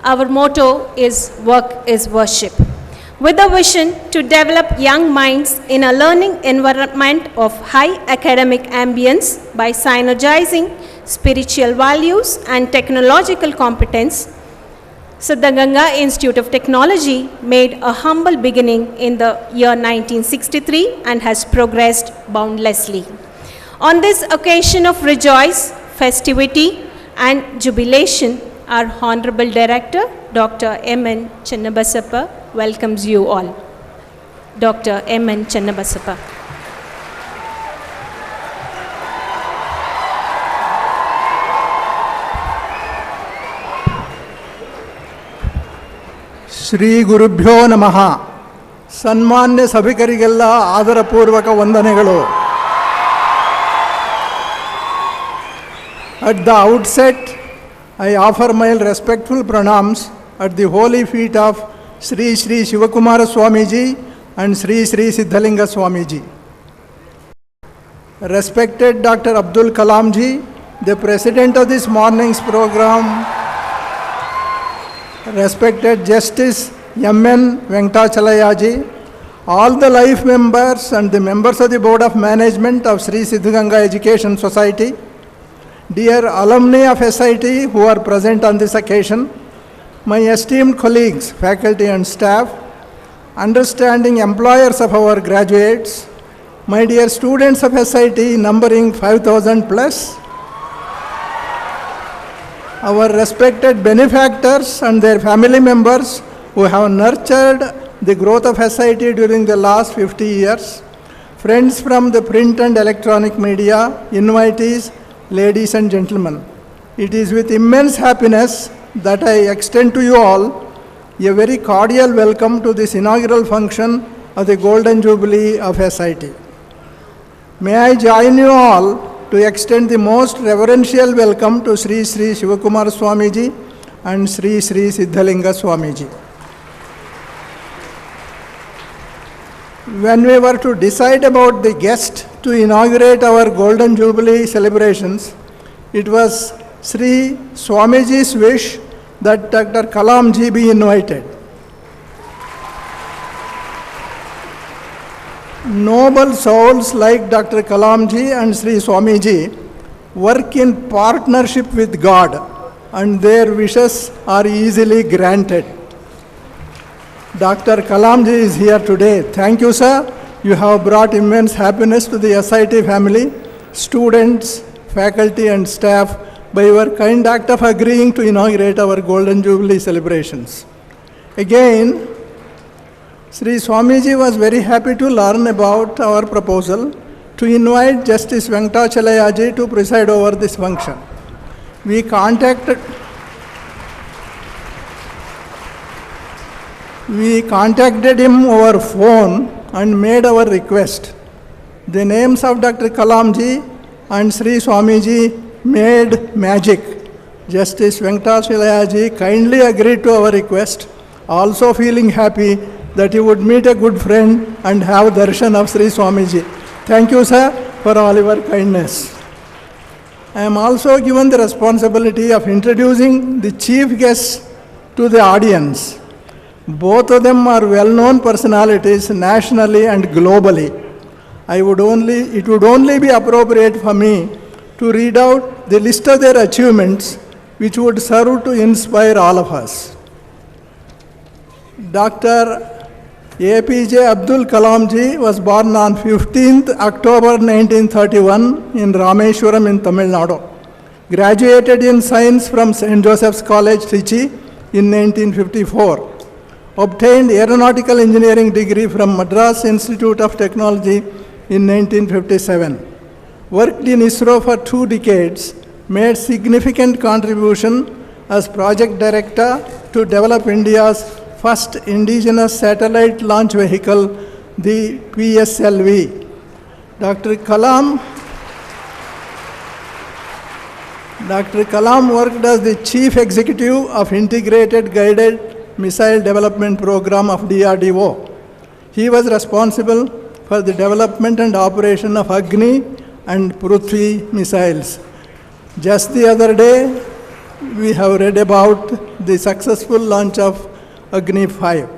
our motto is Work is Worship. With a vision to develop young minds in a learning environment of high academic ambience by synergizing spiritual values and technological competence, Siddhaganga Institute of Technology made a humble beginning in the year 1963 and has progressed boundlessly. On this occasion of rejoice, festivity and jubilation, our Honorable Director, Dr. M.N. Channabasappa, welcomes you all. Dr. M.N. Channabasappa. Shri ಗುರುಭ್ಯೋ ನಮಃ. ಸನ್ಮಾನ್ಯ ಸಭಿಕರಿಗೆಲ್ಲ ಆದರಪೂರ್ವಕ ವಂದನೆಗಳು. At the outset, I offer my respectful pranams at the holy feet of Sri Sri Shivakumara Swamiji and Sri Sri Siddhalinga Swamiji. Respected Dr. Abdul Kalam ji, the president of this morning's program, respected Justice M.N. Venkatachalaya ji, all the life members and the members of the Board of Management of Sri Siddhaganga Education Society, dear alumni of SIT who are present on this occasion, my esteemed colleagues, faculty and staff, understanding employers of our graduates, my dear students of SIT numbering 5,000 plus, our respected benefactors and their family members who have nurtured the growth of SIT during the last 50 years, friends from the print and electronic media, invitees, ladies and gentlemen, it is with immense happiness that I extend to you all a very cordial welcome to this inaugural function of the Golden Jubilee of SIT. May I join you all to extend the most reverential welcome to Sri Sri Shivakumara Swamiji and Sri Sri Siddhalinga Swamiji. When we were to decide about the guest to inaugurate our Golden Jubilee celebrations, it was Sri Swamiji's wish that Dr. Kalam ji be invited. Noble souls like Dr. Kalam ji and Sri Swamiji work in partnership with God, and their wishes are easily granted. Dr. Kalam ji is here today. Thank you, sir. You have brought immense happiness to the SIT family, students, faculty and staff by your kind act of agreeing to inaugurate our Golden Jubilee celebrations. Again, Sri Swamiji was very happy to learn about our proposal to invite Justice Venkatachalaya ji to preside over this function. We contacted him over phone and made our request. The names of Dr. Kalam ji and Sri Swamiji made magic. Justice Venkatachalaya ji kindly agreed to our request, also feeling happy that he would meet a good friend and have darshan of Sri Swamiji. Thank you, sir, for all your kindness. I am also given the responsibility of introducing the chief guests to the audience. Both of them are well-known personalities nationally and globally. It would only be appropriate for me to read out the list of their achievements, which would serve to inspire all of us. Dr. APJ Abdul Kalam ji was born on 15th October 1931 in Rameshwaram in Tamil Nadu. Graduated in science from St. Joseph's College, Trichy in 1954. Obtained aeronautical engineering degree from Madras Institute of Technology in 1957. Worked in ISRO for 2 decades, made significant contribution as project director to develop India's first indigenous satellite launch vehicle, the PSLV. Dr. Kalam worked as the chief executive of Integrated Guided Missile Development Program of DRDO. He was responsible for the development and operation of Agni and Prithvi missiles. Just the other day, we have read about the successful launch of Agni 5.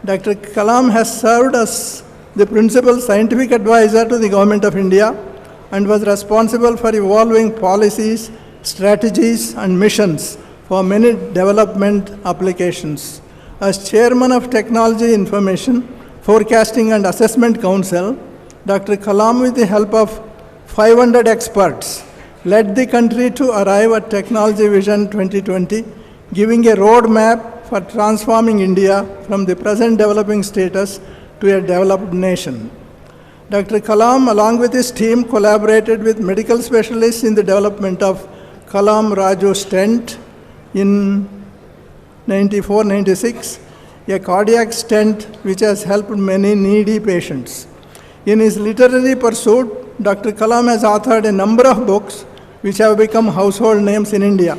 Dr. Kalam has served as the principal scientific advisor to the Government of India and was responsible for evolving policies, strategies, and missions for many development applications. As chairman of Technology Information, Forecasting and Assessment Council, Dr. Kalam, with the help of 500 experts, led the country to arrive at Technology Vision 2020, giving a roadmap for transforming India from the present developing status to a developed nation. Dr. Kalam, along with his team, collaborated with medical specialists in the development of Kalam Raju stent in 94-96, a cardiac stent which has helped many needy patients. In his literary pursuit, Dr. Kalam has authored a number of books which have become household names in India.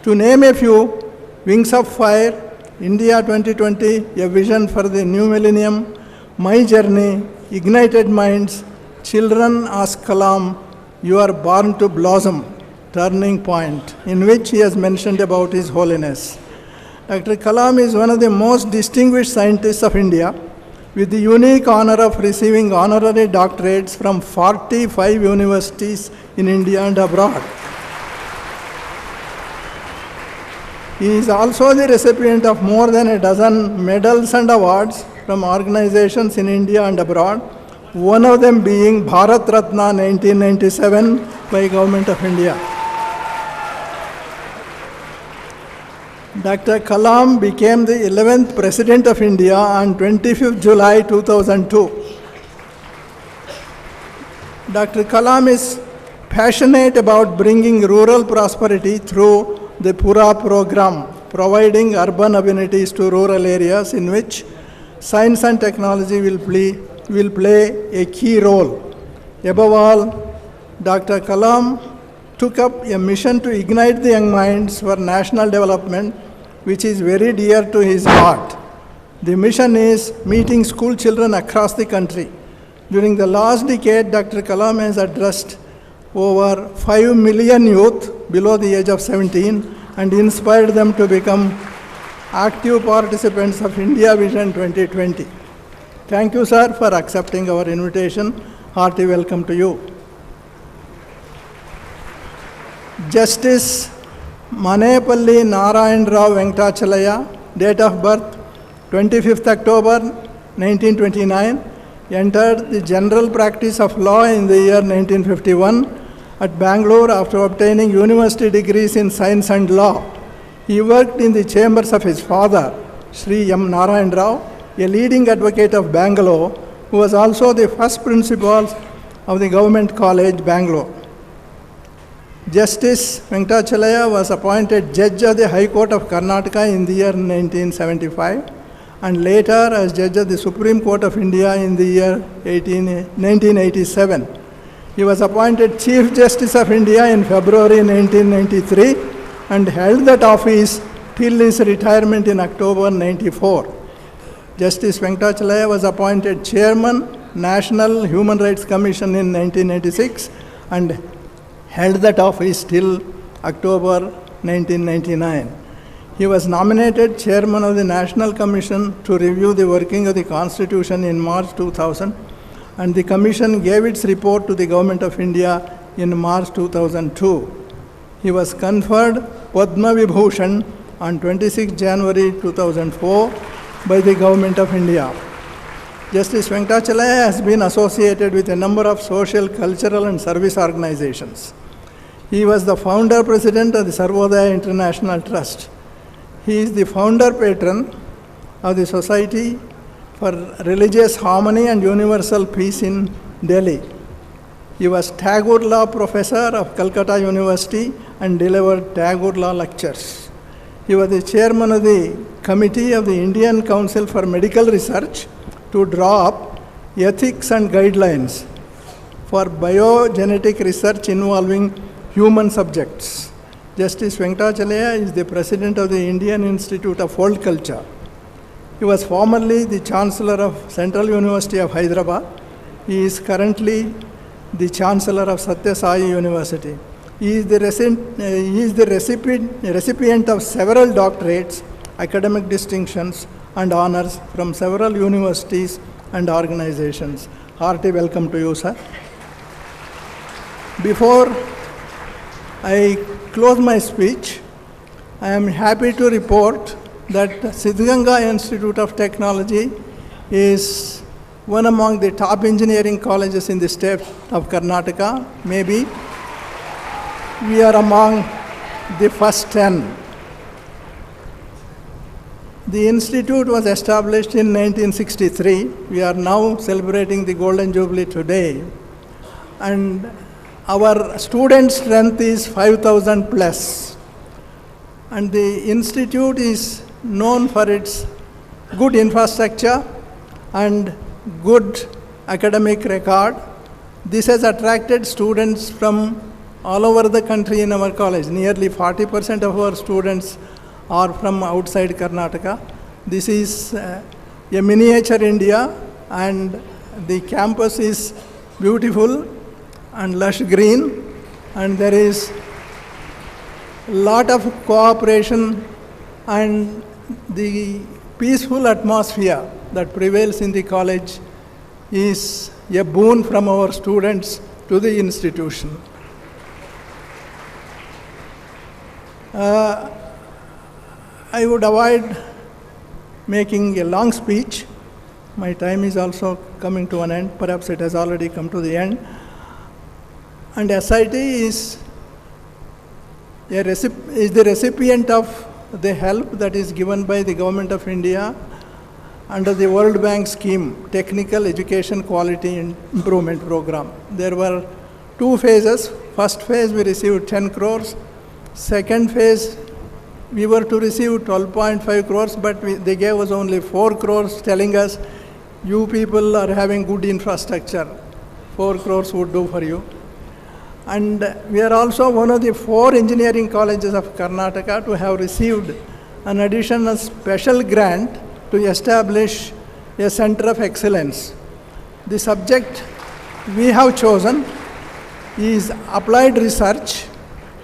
To name a few, Wings of Fire, India 2020, A Vision for the New Millennium, My Journey, Ignited Minds, Children Ask Kalam, You Are Born to Blossom, Turning Point, in which he has mentioned about His Holiness. Dr. Kalam is one of the most distinguished scientists of India, with the unique honor of receiving honorary doctorates from 45 universities in India and abroad. He is also the recipient of more than a dozen medals and awards from organizations in India and abroad, one of them being Bharat Ratna 1997 by Government of India. Dr. Kalam became the 11th President of India on 25th July 2002. Dr. Kalam is passionate about bringing rural prosperity through the Pura program, providing urban amenities to rural areas in which science and technology will play a key role. Above all, Dr. Kalam took up a mission to ignite the young minds for national development, which is very dear to his heart. The mission is meeting school children across the country. During the last decade, Dr. Kalam has addressed over 5 million youth below the age of 17 and inspired them to become active participants of India Vision 2020. Thank you, sir, for accepting our invitation. Hearty welcome to you. Justice Manepalli Narayan Rao Venkatachalaya, date of birth 25th October 1929, entered the general practice of law in the year 1951 at Bangalore after obtaining university degrees in science and law. He worked in the chambers of his father, Sri M. Narayan Rao, a leading advocate of Bangalore, who was also the first principal of the Government College, Bangalore. Justice Venkatachalaya was appointed Judge of the High Court of Karnataka in the year 1975 and later as Judge of the Supreme Court of India in the year 1987. He was appointed Chief Justice of India in February 1993 and held that office till his retirement in October 1994. Justice Venkatachalaya was appointed Chairman, National Human Rights Commission in 1996 and held that office till October 1999. He was nominated Chairman of the National Commission to review the working of the Constitution in March 2000, and the Commission gave its report to the Government of India in March 2002. He was conferred Padma Vibhushan on 26 January 2004 by the Government of India. Justice Venkatachalaya has been associated with a number of social, cultural, and service organizations. He was the founder president of the Sarvodaya International Trust. He is the founder patron of the Society for Religious Harmony and Universal Peace in Delhi. He was Tagore Law Professor of Calcutta University and delivered Tagore Law lectures. He was the chairman of the Committee of the Indian Council for Medical Research to draw up ethics and guidelines for biogenetic research involving human subjects. Justice Venkatachalaya is the president of the Indian Institute of World Culture. He was formerly the Chancellor of Central University of Hyderabad. He is currently the Chancellor of Satya Sai University. He is the recipient of several doctorates, academic distinctions, and honors from several universities and organizations. Hearty welcome to you, sir. Before I close my speech, I am happy to report that Siddhganga Institute of Technology is one among the top engineering colleges in the state of Karnataka. Maybe we are among the first 10. The institute was established in 1963. We are now celebrating the Golden Jubilee today. And our student strength is 5,000 plus. And the institute is known for its good infrastructure and good academic record. This has attracted students from all over the country in our college. Nearly 40% of our students are from outside Karnataka. This is a miniature India, and the campus is beautiful and lush green, and there is a lot of cooperation and the peaceful atmosphere that prevails in the college is a boon from our students to the institution. I would avoid making a long speech. My time is also coming to an end. Perhaps it has already come to the end. And SIT is the recipient of the help that is given by the Government of India under the World Bank scheme, Technical Education Quality Improvement Program. There were 2 phases. First phase we received 10 crores. Second phase we were to receive 12.5 crores, but they gave us only 4 crores, telling us, you people are having good infrastructure. 4 crores would do for you. And we are also one of the 4 engineering colleges of Karnataka to have received an additional special grant to establish a center of excellence. The subject we have chosen is applied research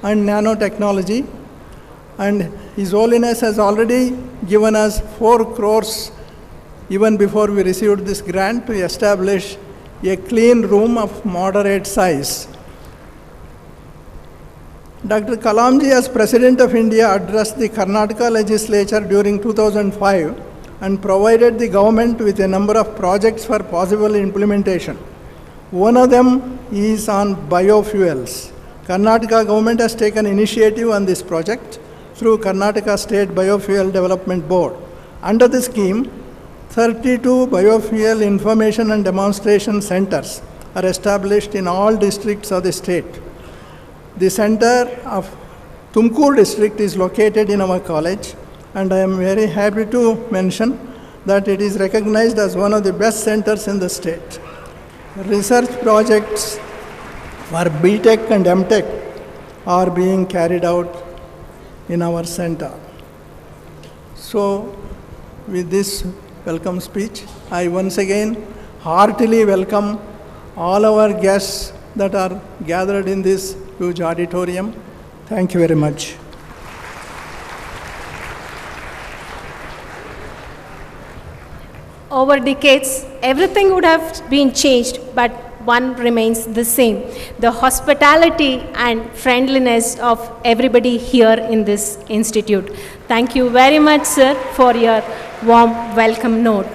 and nanotechnology, and His Holiness has already given us 4 crores even before we received this grant to establish a clean room of moderate size. Dr. Kalamji, as President of India, addressed the Karnataka legislature during 2005 and provided the government with a number of projects for possible implementation. One of them is on biofuels. Karnataka government has taken initiative on this project through Karnataka State Biofuel Development Board. Under the scheme, 32 biofuel information and demonstration centers are established in all districts of the state. The center of Tumkur district is located in our college, and I am very happy to mention that it is recognized as one of the best centers in the state. Research projects for BTech and MTech are being carried out in our center. So, with this welcome speech, I once again heartily welcome all our guests that are gathered in this huge auditorium. Thank you very much. Over decades, everything would have been changed, but one remains the same: the hospitality and friendliness of everybody here in this institute. Thank you very much, sir, for your warm welcome note.